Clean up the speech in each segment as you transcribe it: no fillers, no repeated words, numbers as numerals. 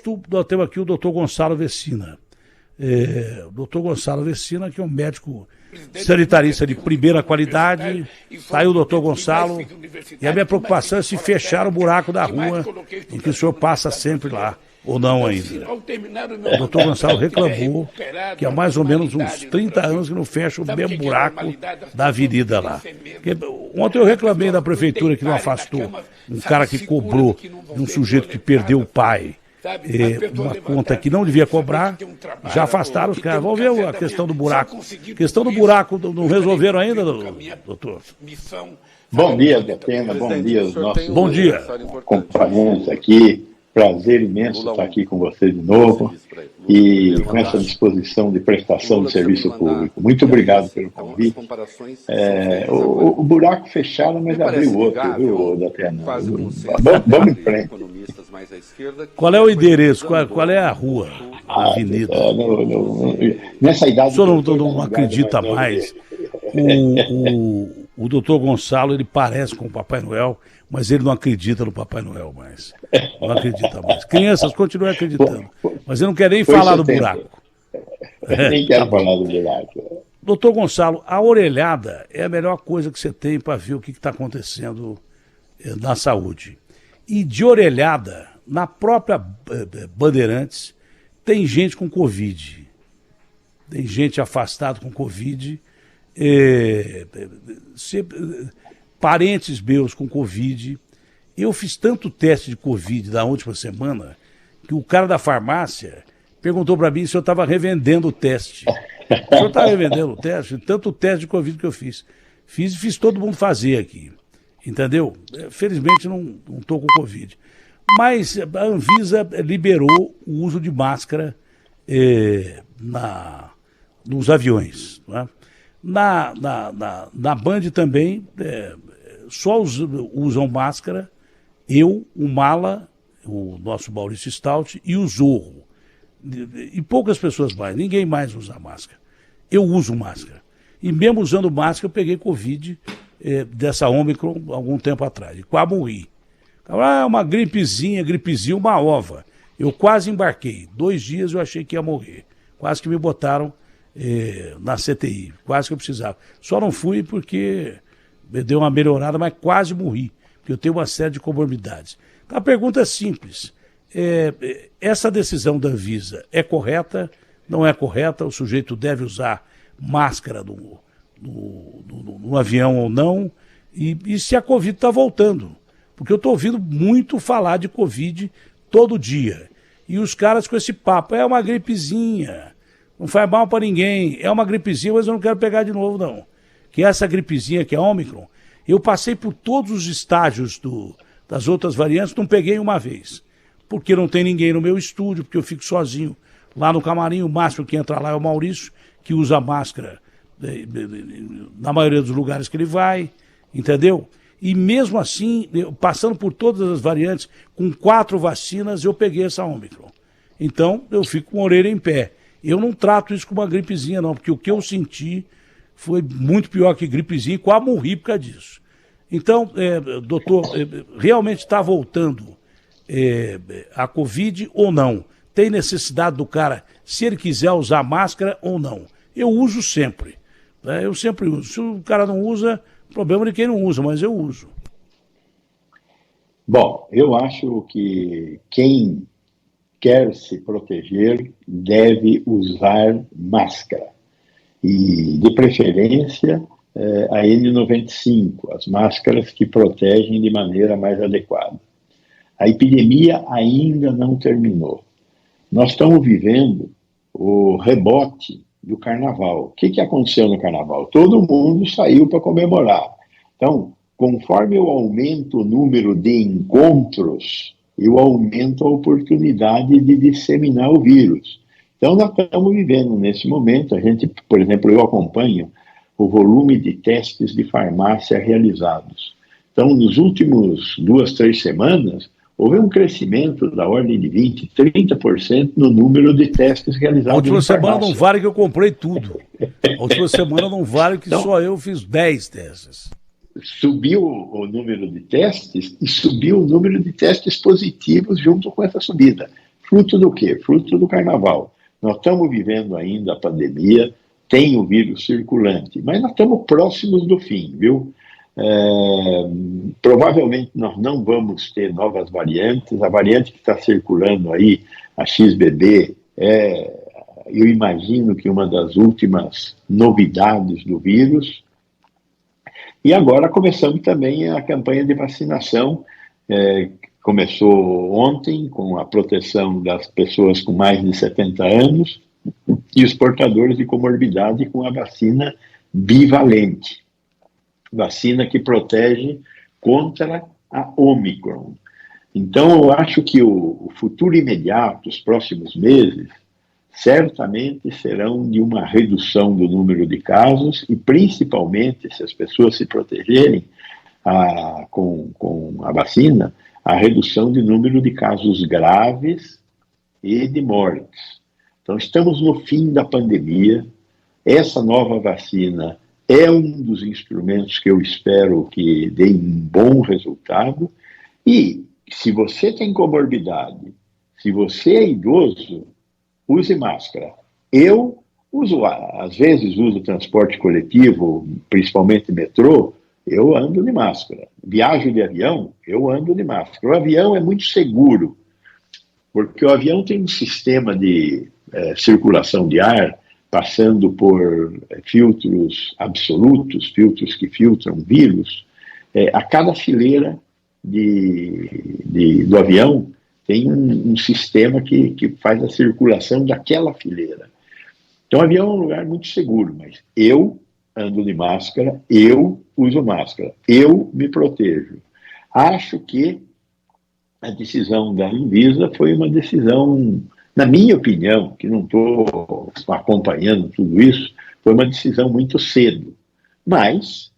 posto, nós temos aqui o doutor Gonçalo Vecina. O doutor Gonçalo Vecina, que é um médico sanitarista de primeira qualidade. Está aí o doutor Gonçalo. E a minha preocupação é se fechar o buraco da rua em que o senhor passa sempre lá, ou não ainda. O doutor Gonçalo reclamou que há mais ou menos uns 30 anos que não fecha o mesmo buraco da avenida lá. Porque ontem eu reclamei da prefeitura que não afastou um cara que cobrou de um sujeito que perdeu o pai. Uma conta que não devia cobrar, já afastaram os caras. Vamos ver a questão do buraco. A questão do buraco não resolveram ainda, doutor? Bom dia, Datena, bom dia aos nossos bom dia. Companheiros aqui. Prazer imenso estar aqui com você de novo e com essa disposição de prestação de serviço público. Muito obrigado pelo convite. O buraco fechado, mas abriu outro, viu, Datena? Vamos em frente. Qual é o endereço? Qual é a rua? A avenida? Nessa idade... O senhor não acredita mais. O doutor Gonçalo, ele parece com o Papai Noel, mas ele não acredita no Papai Noel mais. Não acredita mais. Crianças continuam acreditando, mas ele não quer nem falar do buraco. Nem quero falar do buraco. Doutor Gonçalo, a orelhada é a melhor coisa que você tem para ver o que está acontecendo na saúde. E de orelhada, na própria Bandeirantes, tem gente com Covid. Tem gente afastada com Covid. Parentes meus com Covid. Eu fiz tanto teste de Covid da última semana que o cara da farmácia perguntou para mim se eu estava revendendo o teste. O senhor está revendendo o teste? Tanto teste de Covid que eu fiz. Fiz todo mundo fazer aqui. Entendeu? Felizmente não estou com Covid. Mas a Anvisa liberou o uso de máscara nos aviões. Não é? Na Band também só usam máscara eu, o Mala, o nosso Maurício Stout e o Zorro. E poucas pessoas mais, ninguém mais usa máscara. Eu uso máscara. E mesmo usando máscara, eu peguei Covid dessa Ômicron algum tempo atrás. E quase morri. Uma gripezinha, uma ova. Eu quase embarquei. 2 dias eu achei que ia morrer. Quase que me botaram na CTI. Quase que eu precisava. Só não fui porque me deu uma melhorada, mas quase morri. Porque eu tenho uma série de comorbidades. Então, a pergunta é simples. Essa decisão da Anvisa é correta? Não é correta? O sujeito deve usar máscara no avião ou não? E se a Covid está voltando? Porque eu estou ouvindo muito falar de Covid todo dia. E os caras com esse papo, é uma gripezinha, não faz mal para ninguém, é uma gripezinha, mas eu não quero pegar de novo, não. Que essa gripezinha que é a Ômicron, eu passei por todos os estágios das outras variantes, não peguei uma vez. Porque não tem ninguém no meu estúdio, porque eu fico sozinho lá no camarim, o máximo que entra lá é o Maurício, que usa máscara na maioria dos lugares que ele vai, entendeu? E mesmo assim, passando por todas as variantes, com 4 vacinas, eu peguei essa Ômicron. Então, eu fico com a orelha em pé. Eu não trato isso como uma gripezinha, não, porque o que eu senti foi muito pior que gripezinha e quase morri por causa disso. Então, doutor, realmente está voltando a Covid ou não? Tem necessidade do cara, se ele quiser usar máscara ou não? Eu uso sempre. Né? Eu sempre uso. Se o cara não usa, problema de quem não usa, mas eu uso. Bom, eu acho que quem quer se proteger deve usar máscara. E, de preferência, a N95, as máscaras que protegem de maneira mais adequada. A epidemia ainda não terminou. Nós estamos vivendo o rebote do carnaval. O que aconteceu no carnaval? Todo mundo saiu para comemorar. Então, conforme eu aumento o número de encontros, eu aumento a oportunidade de disseminar o vírus. Então, nós estamos vivendo nesse momento, a gente, por exemplo, eu acompanho o volume de testes de farmácia realizados. Então, nos últimos 2, 3 semanas, houve um crescimento da ordem de 20%, 30% no número de testes realizados. A última semana não vale que eu comprei tudo. A última semana não vale que então, só eu fiz 10 testes. Subiu o número de testes e subiu o número de testes positivos junto com essa subida. Fruto do quê? Fruto do carnaval. Nós estamos vivendo ainda a pandemia, tem o vírus circulante, mas nós estamos próximos do fim, viu? Provavelmente nós não vamos ter novas variantes. A variante que está circulando aí, a XBB, eu imagino que uma das últimas novidades do vírus. E agora começamos também a campanha de vacinação, começou ontem com a proteção das pessoas com mais de 70 anos e os portadores de comorbidade com a vacina bivalente, vacina que protege contra a Omicron. Então, eu acho que o futuro imediato, os próximos meses, certamente serão de uma redução do número de casos e, principalmente, se as pessoas se protegerem com a vacina, a redução de número de casos graves e de mortes. Então, estamos no fim da pandemia. Essa nova vacina é um dos instrumentos que eu espero que dê um bom resultado. E, se você tem comorbidade, se você é idoso, use máscara. Eu às vezes uso transporte coletivo, principalmente metrô, eu ando de máscara. Viajo de avião, eu ando de máscara. O avião é muito seguro, porque o avião tem um sistema de circulação de ar, passando por filtros absolutos, filtros que filtram vírus. A cada fileira do avião tem um sistema que faz a circulação daquela fileira. Então, o avião é um lugar muito seguro, mas eu ando de máscara, eu uso máscara, eu me protejo. Acho que a decisão da Anvisa foi uma decisão, na minha opinião, que não estou acompanhando tudo isso, foi uma decisão muito cedo. Mas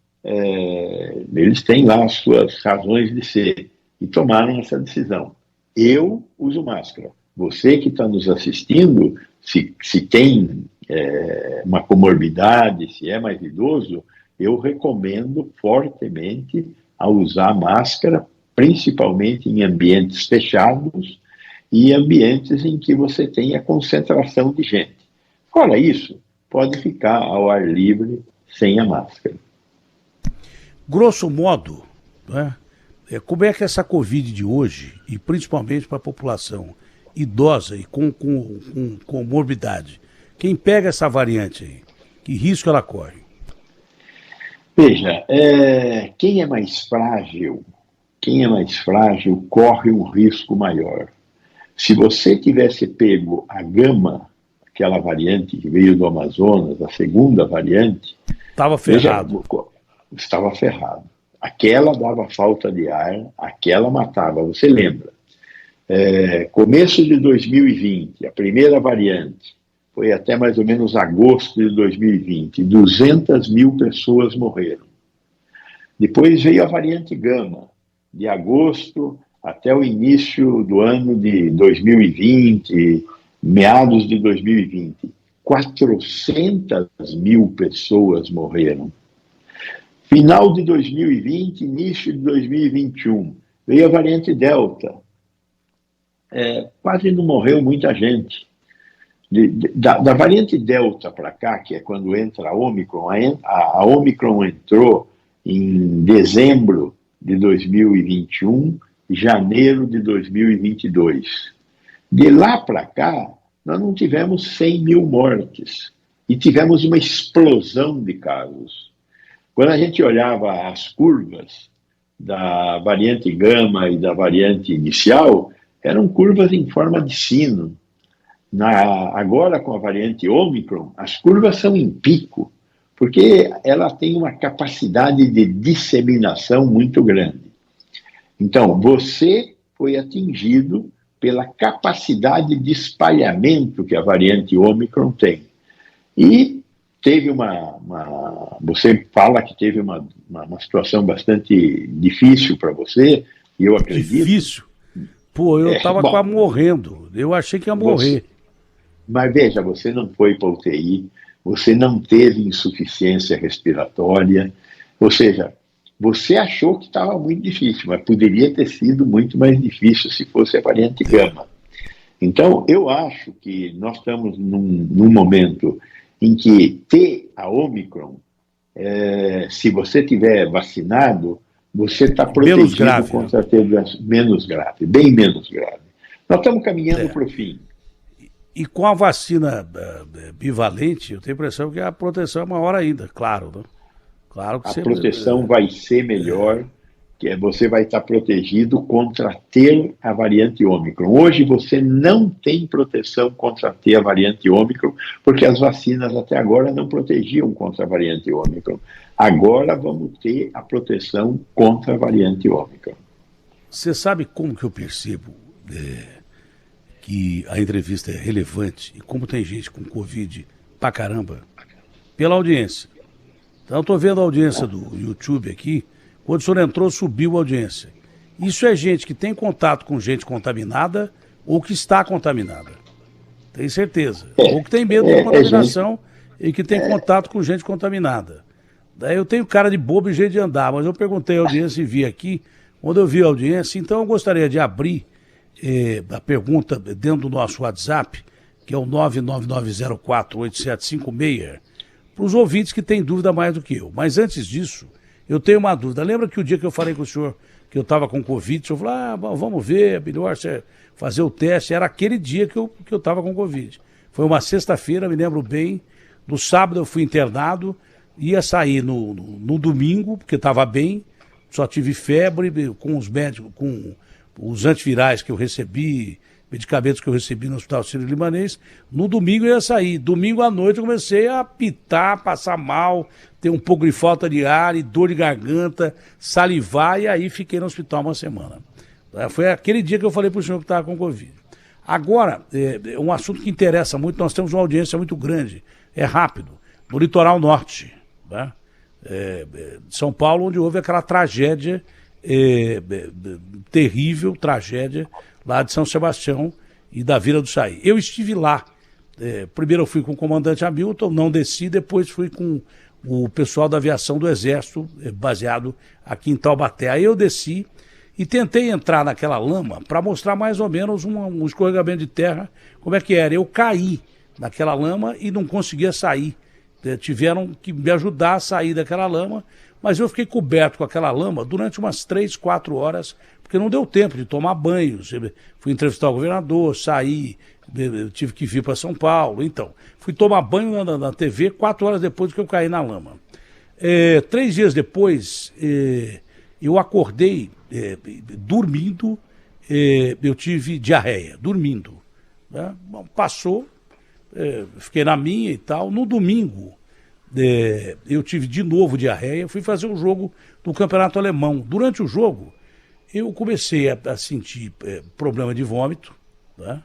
eles têm lá as suas razões de ser e tomaram essa decisão. Eu uso máscara. Você que está nos assistindo, se tem uma comorbidade, se é mais idoso, eu recomendo fortemente a usar máscara, principalmente em ambientes fechados e ambientes em que você tenha concentração de gente. Fora isso, pode ficar ao ar livre sem a máscara. Grosso modo, né, como é que essa Covid de hoje, e principalmente para a população idosa e com comorbidade, quem pega essa variante aí, que risco ela corre? Veja, quem é mais frágil corre um risco maior. Se você tivesse pego a Gama, aquela variante que veio do Amazonas, a segunda variante, estava ferrado. Estava ferrado. Aquela dava falta de ar, aquela matava, você lembra? Começo de 2020, a primeira variante, foi até mais ou menos agosto de 2020, 200 mil pessoas morreram. Depois veio a variante Gama, de agosto até o início do ano de 2020, meados de 2020, 400 mil pessoas morreram. Final de 2020, início de 2021, veio a variante Delta. Quase não morreu muita gente. Da variante Delta para cá, que é quando entra a Omicron, a Omicron entrou em dezembro de 2021, janeiro de 2022. De lá para cá, nós não tivemos 100 mil mortes e tivemos uma explosão de casos. Quando a gente olhava as curvas da variante Gama e da variante inicial, eram curvas em forma de sino. Agora, com a variante Omicron, as curvas são em pico, porque ela tem uma capacidade de disseminação muito grande. Então, você foi atingido pela capacidade de espalhamento que a variante Omicron tem. E teve você fala que teve uma situação bastante difícil para você, e eu acredito. Difícil? Pô, eu estava quase morrendo, eu achei que ia morrer. Mas veja, você não foi para UTI, você não teve insuficiência respiratória, ou seja, você achou que estava muito difícil, mas poderia ter sido muito mais difícil se fosse a variante Gama. Então, eu acho que nós estamos num momento em que ter a Ômicron, se você tiver vacinado, você está Menos protegido grave, né? contra ter menos grave, bem menos grave. Nós estamos caminhando para o fim. E com a vacina bivalente, eu tenho a impressão que a proteção é maior ainda, claro, né? Claro que A proteção vai ser melhor, que você vai estar protegido contra ter a variante Ômicron. Hoje você não tem proteção contra ter a variante Ômicron, porque as vacinas até agora não protegiam contra a variante Ômicron. Agora vamos ter a proteção contra a variante Ômicron. Você sabe como que eu percebo que a entrevista é relevante e como tem gente com Covid pra caramba? Pela audiência. Então eu estou vendo a audiência do YouTube aqui. Quando o senhor entrou, subiu a audiência. Isso é gente que tem contato com gente contaminada ou que está contaminada. Tem certeza. Ou que tem medo de contaminação e que tem contato com gente contaminada. Daí eu tenho cara de bobo e jeito de andar, mas eu perguntei à audiência e vi aqui. Quando eu vi a audiência, então eu gostaria de abrir a pergunta dentro do nosso WhatsApp, que é o 999048756, para os ouvintes que têm dúvida mais do que eu. Mas antes disso, eu tenho uma dúvida. Lembra que o dia que eu falei com o senhor que eu estava com Covid, o senhor falou, vamos ver, é melhor você fazer o teste. Era aquele dia que eu estava com Covid. Foi uma sexta-feira, me lembro bem. No sábado eu fui internado, ia sair no domingo, porque estava bem, só tive febre, com os médicos, com os antivirais que eu recebi, medicamentos que eu recebi no Hospital Sírio-Libanês. No domingo eu ia sair. Domingo à noite eu comecei a apitar, passar mal, ter um pouco de falta de ar e dor de garganta, salivar, e aí fiquei no hospital uma semana. Foi aquele dia que eu falei para o senhor que estava com Covid. Agora, um assunto que interessa muito, nós temos uma audiência muito grande, é rápido, no litoral norte, né? De São Paulo, onde houve aquela tragédia, terrível tragédia, lá de São Sebastião e da Vila do Saí. Eu estive lá. Primeiro eu fui com o comandante Hamilton, não desci, depois fui com o pessoal da aviação do Exército, baseado aqui em Taubaté. Aí eu desci e tentei entrar naquela lama para mostrar mais ou menos um escorregamento de terra, como é que era. Eu caí naquela lama e não conseguia sair. Tiveram que me ajudar a sair daquela lama, mas eu fiquei coberto com aquela lama durante umas 3, 4 horas, porque não deu tempo de tomar banho. Fui entrevistar o governador, saí, tive que vir para São Paulo. Então, fui tomar banho na TV 4 horas depois que eu caí na lama. 3 dias depois, eu acordei dormindo, eu tive diarreia, dormindo. Né? Bom, passou, fiquei na minha e tal. No domingo, eu tive de novo diarreia, fui fazer um jogo do Campeonato Alemão. Durante o jogo, eu comecei a sentir problema de vômito, né?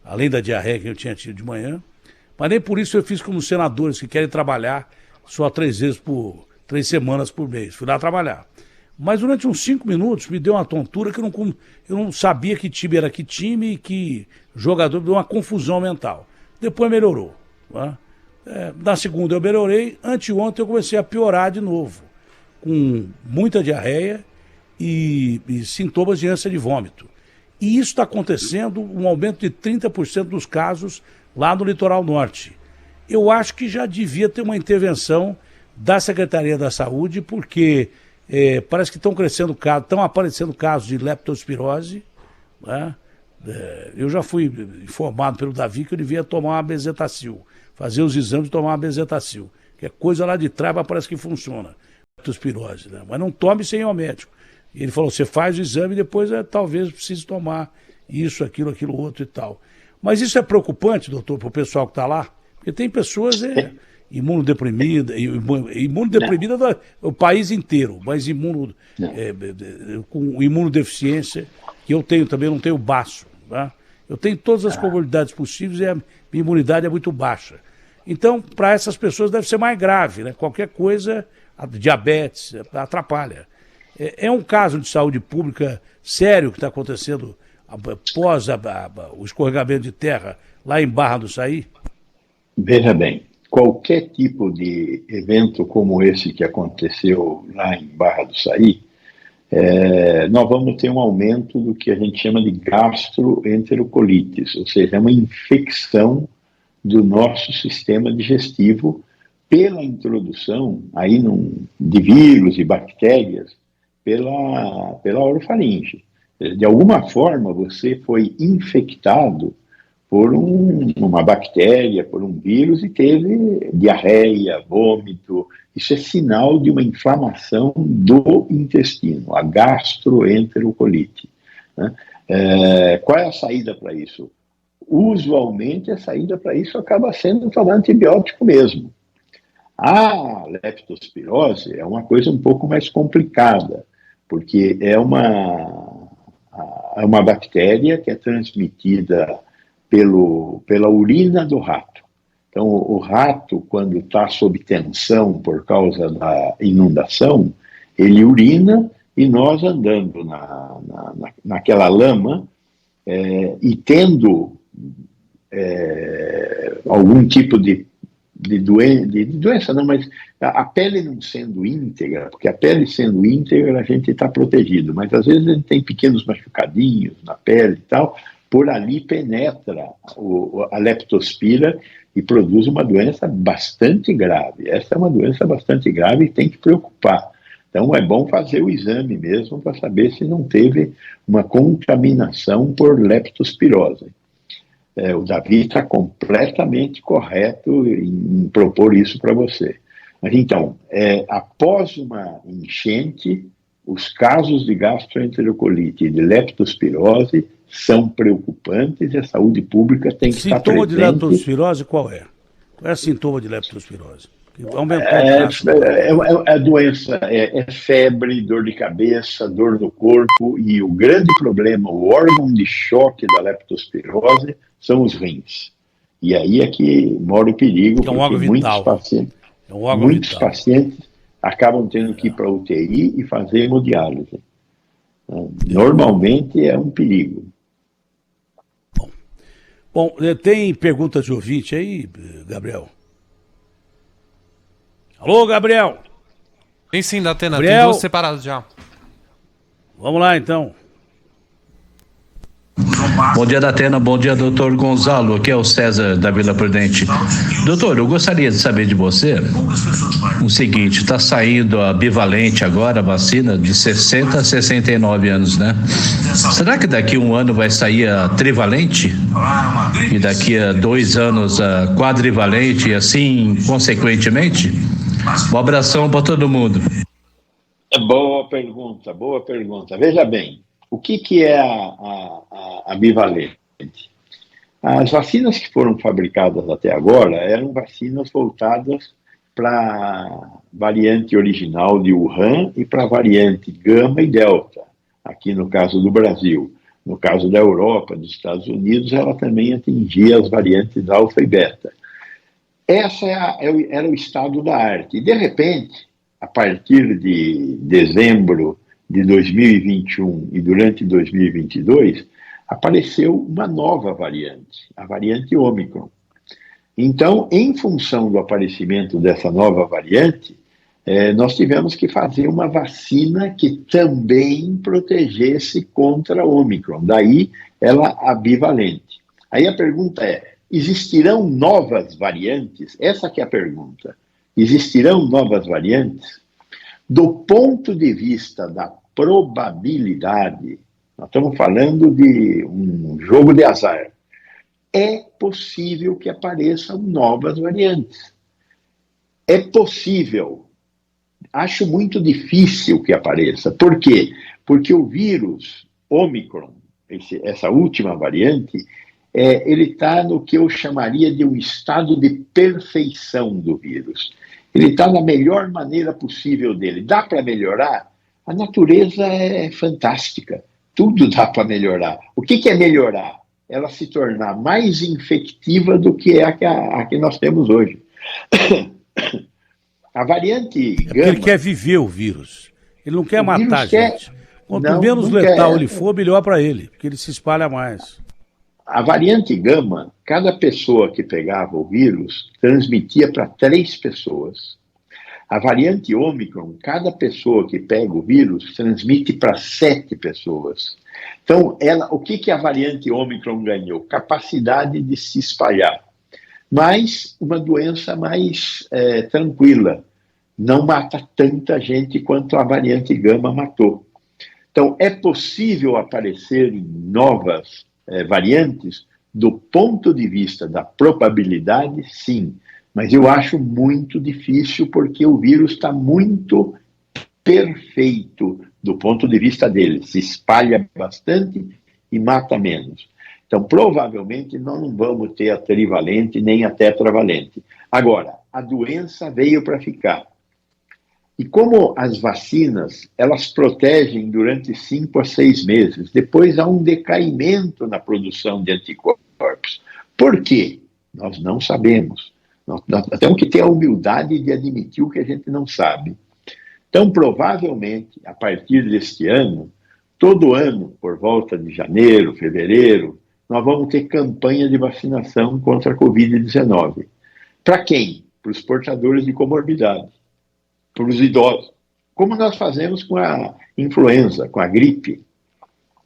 Além da diarreia que eu tinha tido de manhã, mas nem por isso eu fiz como os senadores que querem trabalhar só 3 semanas por mês. Fui lá trabalhar. Mas durante uns 5 minutos me deu uma tontura que eu não sabia que time era que time e que jogador, deu uma confusão mental. Depois melhorou. Né? Na segunda eu melhorei, anteontem eu comecei a piorar de novo, com muita diarreia e sintomas de ânsia de vômito. E isso está acontecendo, um aumento de 30% dos casos lá no litoral norte. Eu acho que já devia ter uma intervenção da Secretaria da Saúde, porque parece que estão aparecendo casos de leptospirose, né? Eu já fui informado pelo Davi que eu devia tomar uma bezetacil, fazer os exames e tomar uma bezetacil, que é coisa lá de trás, mas parece que funciona, leptospirose, né? Mas não tome sem ir ao médico. E ele falou, você faz o exame e depois talvez precise tomar isso, aquilo outro e tal. Mas isso é preocupante, doutor, para o pessoal que está lá? Porque tem pessoas imunodeprimidas, imunodeprimida o país inteiro, mas com imunodeficiência, que eu tenho também, não tenho baço. Tá? Eu tenho todas as comorbidades possíveis e a minha imunidade é muito baixa. Então, para essas pessoas deve ser mais grave, né? Qualquer coisa, a diabetes, atrapalha. É um caso de saúde pública sério que está acontecendo após o escorregamento de terra lá em Barra do Saí? Veja bem, qualquer tipo de evento como esse que aconteceu lá em Barra do Saí nós vamos ter um aumento do que a gente chama de gastroenterocolites, ou seja, é uma infecção do nosso sistema digestivo pela introdução aí de vírus e bactérias pela orofaringe. De alguma forma, você foi infectado por uma bactéria, por um vírus, e teve diarreia, vômito. Isso é sinal de uma inflamação do intestino, a gastroenterocolite, né? Qual é a saída para isso? Usualmente, a saída para isso acaba sendo tomar antibiótico mesmo. A leptospirose é uma coisa um pouco mais complicada, porque é uma bactéria que é transmitida pela urina do rato. Então, o rato, quando está sob tensão por causa da inundação, ele urina, e nós andando naquela lama e tendo algum tipo de doença, não, mas a pele não sendo íntegra, porque a pele sendo íntegra a gente está protegido, mas às vezes a gente tem pequenos machucadinhos na pele e tal, por ali penetra a leptospira e produz uma doença bastante grave. Essa é uma doença bastante grave e tem que preocupar. Então é bom fazer o exame mesmo para saber se não teve uma contaminação por leptospirose. O Davi está completamente correto em propor isso para você. Mas então, após uma enchente, os casos de gastroenterocolite e de leptospirose são preocupantes e a saúde pública tem que estar presente. Sintoma de leptospirose qual é? Qual é o sintoma de leptospirose? Aumentou a doença é febre, dor de cabeça, dor no corpo, e o grande problema, o órgão de choque da leptospirose são os rins. E aí é que mora o perigo, porque muitos pacientes acabam tendo que ir para a UTI e fazer hemodiálise. Normalmente é um perigo. Bom, tem perguntas de ouvinte aí, Gabriel? Alô, Gabriel? Tem sim, da Atena, Gabriel? tem duas separadas já. Vamos lá, então. Bom dia, Datena. Bom dia, doutor Gonzalo. Aqui é o César da Vila Prudente. Doutor, eu gostaria de saber de você o seguinte: está saindo a bivalente agora, a vacina de 60 a 69 anos, né? Será que daqui a um ano vai sair a trivalente? E daqui a 2 anos a quadrivalente, e assim consequentemente? Um abração para todo mundo. Boa pergunta, boa pergunta. Veja bem, o que é a bivalente? As vacinas que foram fabricadas até agora eram vacinas voltadas para a variante original de Wuhan e para a variante Gama e Delta, aqui no caso do Brasil. No caso da Europa, dos Estados Unidos, ela também atingia as variantes Alfa e Beta. Essa era o estado da arte. E, de repente, a partir de dezembro de 2021 e durante 2022, apareceu uma nova variante, a variante Ômicron. Então, em função do aparecimento dessa nova variante, nós tivemos que fazer uma vacina que também protegesse contra a Ômicron, daí ela a bivalente. Aí a pergunta é: existirão novas variantes? Essa que é a pergunta. Existirão novas variantes? Do ponto de vista da probabilidade, nós estamos falando de um jogo de azar, é possível que apareçam novas variantes. É possível. Acho muito difícil que apareça. Por quê? Porque o vírus Ômicron, essa última variante, ele está no que eu chamaria de um estado de perfeição do vírus. Ele está na melhor maneira possível dele. Dá para melhorar? A natureza é fantástica. Tudo dá para melhorar. O que é melhorar? Ela se tornar mais infectiva do que a que nós temos hoje. A variante Gama... Ele quer viver o vírus. Ele não quer matar a gente. Quanto menos letal ele for, melhor para ele, porque ele se espalha mais. A variante Gama, cada pessoa que pegava o vírus transmitia para 3 pessoas. A variante Ômicron, cada pessoa que pega o vírus transmite para 7 pessoas. Então, o que a variante Ômicron ganhou? Capacidade de se espalhar, mas uma doença mais tranquila. Não mata tanta gente quanto a variante Gama matou. Então, é possível aparecer novas variantes do ponto de vista da probabilidade, sim. Mas eu acho muito difícil porque o vírus está muito perfeito do ponto de vista dele. Se espalha bastante e mata menos. Então, provavelmente, não vamos ter a trivalente nem a tetravalente. Agora, a doença veio para ficar. E como as vacinas, elas protegem durante 5 a 6 meses, depois há um decaimento na produção de anticorpos. Por quê? Nós não sabemos. Nós temos que ter a humildade de admitir o que a gente não sabe. Então, provavelmente, a partir deste ano, todo ano, por volta de janeiro, fevereiro, nós vamos ter campanha de vacinação contra a Covid-19. Para quem? Para os portadores de comorbidade, para os idosos, como nós fazemos com a influenza, com a gripe.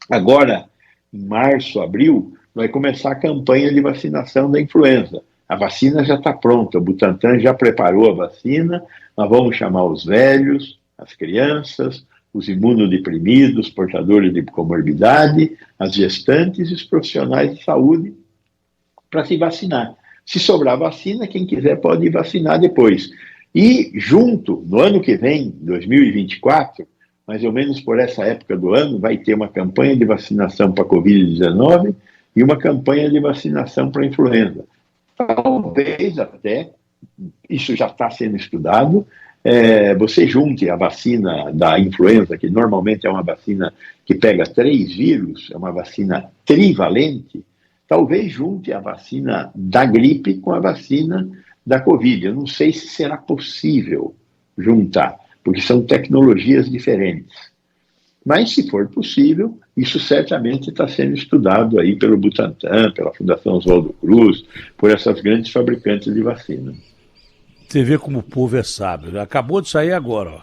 Agora, em março, abril, vai começar a campanha de vacinação da influenza. A vacina já está pronta, o Butantan já preparou a vacina, nós vamos chamar os velhos, as crianças, os imunodeprimidos, portadores de comorbidade, as gestantes e os profissionais de saúde para se vacinar. Se sobrar vacina, quem quiser pode ir vacinar depois. E junto, no ano que vem, 2024, mais ou menos por essa época do ano, vai ter uma campanha de vacinação para a Covid-19 e uma campanha de vacinação para a influenza. Talvez até, isso já está sendo estudado, você junte a vacina da influenza, que normalmente é uma vacina que pega 3 vírus, é uma vacina trivalente, talvez junte a vacina da gripe com a vacina da Covid. Eu não sei se será possível juntar, porque são tecnologias diferentes. Mas, se for possível, isso certamente está sendo estudado aí pelo Butantan, pela Fundação Oswaldo Cruz, por essas grandes fabricantes de vacina. Você vê como o povo é sábio, né? Acabou de sair agora, ó.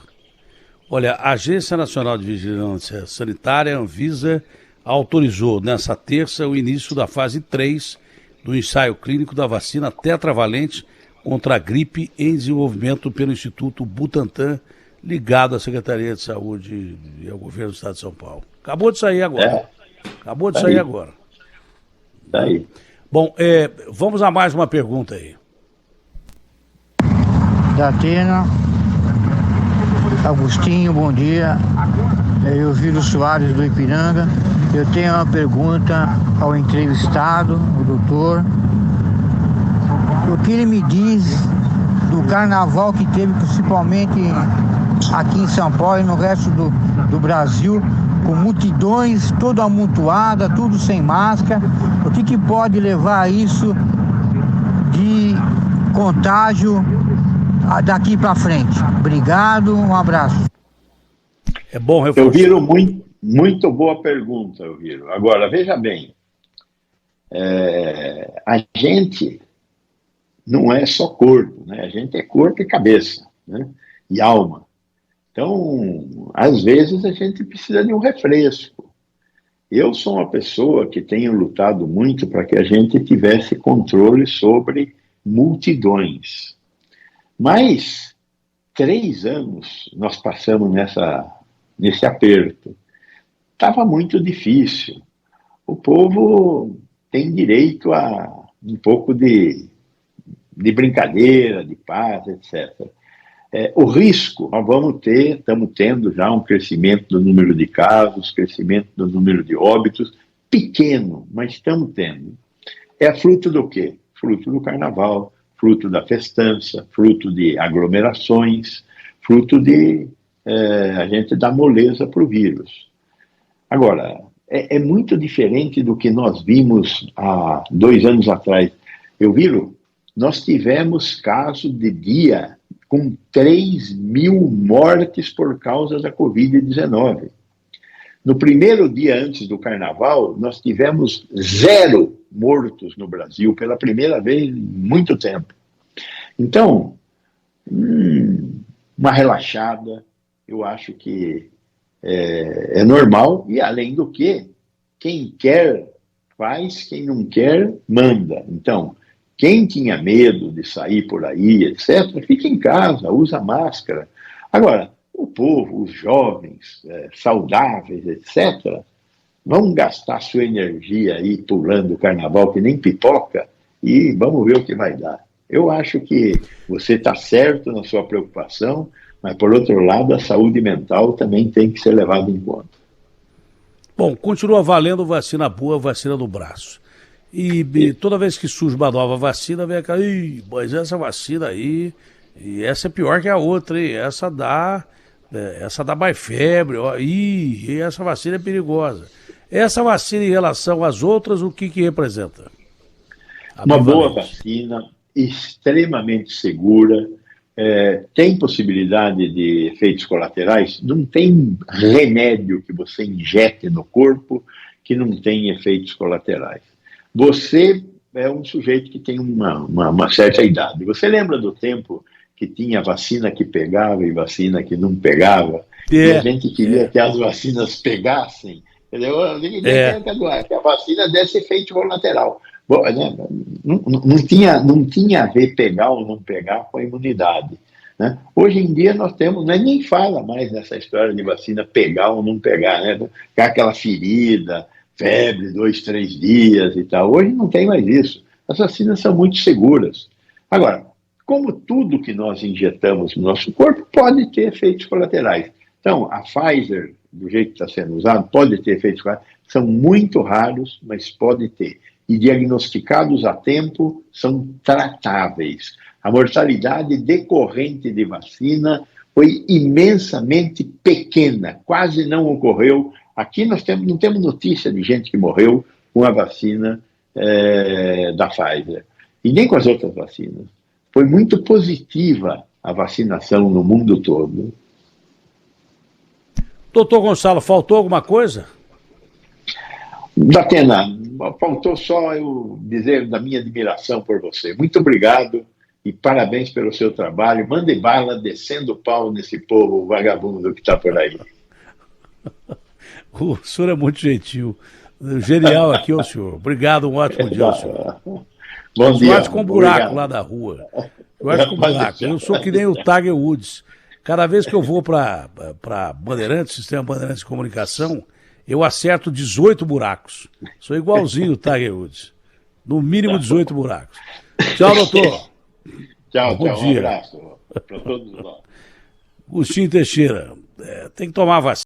Olha, a Agência Nacional de Vigilância Sanitária, Anvisa, autorizou nessa terça o início da fase 3 do ensaio clínico da vacina tetravalente contra a gripe em desenvolvimento pelo Instituto Butantan, ligado à Secretaria de Saúde e ao Governo do Estado de São Paulo. Acabou de sair agora. Acabou de sair agora. Daí. Bom, vamos a mais uma pergunta aí. Da Atena, Agostinho, bom dia. Eu Viro Soares do Ipiranga. Eu tenho uma pergunta ao entrevistado, o doutor. O que ele me diz do carnaval que teve, principalmente aqui em São Paulo e no resto do Brasil, com multidões, toda amontoada, tudo sem máscara. O que pode levar a isso de contágio daqui para frente? Obrigado, um abraço. É bom reforçar. Eu Viro, muito boa pergunta, eu Viro. Agora, veja bem, a gente não é só corpo, né? A gente é corpo e cabeça, né? E alma. Então, às vezes a gente precisa de um refresco. Eu sou uma pessoa que tenho lutado muito para que a gente tivesse controle sobre multidões. Mas 3 anos nós passamos nesse aperto. Estava muito difícil. O povo tem direito a um pouco de brincadeira, de paz, etc. O risco, nós estamos tendo já um crescimento do número de casos, crescimento do número de óbitos, pequeno, mas estamos tendo. É fruto do quê? Fruto do carnaval, fruto da festança, fruto de aglomerações, fruto de a gente dar moleza para o vírus. Agora, é muito diferente do que nós vimos há 2 anos atrás. Eu Viro, nós tivemos caso de dia com 3.000 mortes por causa da Covid-19. No primeiro dia antes do carnaval, nós tivemos 0 mortos no Brasil, pela primeira vez em muito tempo. Então, uma relaxada. Eu acho que é normal, e além do que, quem quer faz, quem não quer manda. Então, quem tinha medo de sair por aí, etc., fica em casa, usa máscara. Agora, o povo, os jovens, saudáveis, etc., vão gastar sua energia aí pulando o carnaval que nem pipoca e vamos ver o que vai dar. Eu acho que você está certo na sua preocupação, mas, por outro lado, a saúde mental também tem que ser levada em conta. Bom, continua valendo vacina boa, vacina do braço. E toda vez que surge uma nova vacina, vem aquela, mas essa vacina aí, e essa é pior que a outra, hein? Essa dá mais febre, ó, e essa vacina é perigosa. Essa vacina em relação às outras, o que representa? Uma boa vacina, extremamente segura, tem possibilidade de efeitos colaterais, não tem remédio que você injete no corpo que não tem efeitos colaterais. Você é um sujeito que tem uma certa idade. Você lembra do tempo que tinha vacina que pegava e vacina que não pegava? E a gente queria que as vacinas pegassem. Ninguém quer que a vacina desse efeito colateral. Bom, né? Não tinha a ver pegar ou não pegar com a imunidade. Né? Hoje em dia nós temos, nem fala mais nessa história de vacina pegar ou não pegar, né? Ficar aquela ferida, febre, 2, 3 dias e tal. Hoje não tem mais isso. As vacinas são muito seguras. Agora, como tudo que nós injetamos no nosso corpo pode ter efeitos colaterais. Então, a Pfizer, do jeito que está sendo usado, pode ter efeitos colaterais. São muito raros, mas pode ter. E diagnosticados a tempo, são tratáveis. A mortalidade decorrente de vacina foi imensamente pequena, quase não ocorreu. Aqui nós não temos notícia de gente que morreu com a vacina da Pfizer. E nem com as outras vacinas. Foi muito positiva a vacinação no mundo todo. Doutor Gonçalo, faltou alguma coisa? Datena, faltou só eu dizer da minha admiração por você. Muito obrigado e parabéns pelo seu trabalho. Mande bala descendo o pau nesse povo vagabundo que está por aí. O senhor é muito gentil. Genial aqui, o senhor. Obrigado, um ótimo dia, senhor. Bom dia. Com buraco lá da rua. Eu com buraco. Eu sou que nem o Tiger Woods. Cada vez que eu vou para Bandeirantes, Sistema Bandeirantes de Comunicação, eu acerto 18 buracos. Sou igualzinho o Tiger Woods. No mínimo 18 buracos. Tchau, doutor. Tchau, Bom dia. Um abraço para todos nós. Agostinho Teixeira, tem que tomar vacina.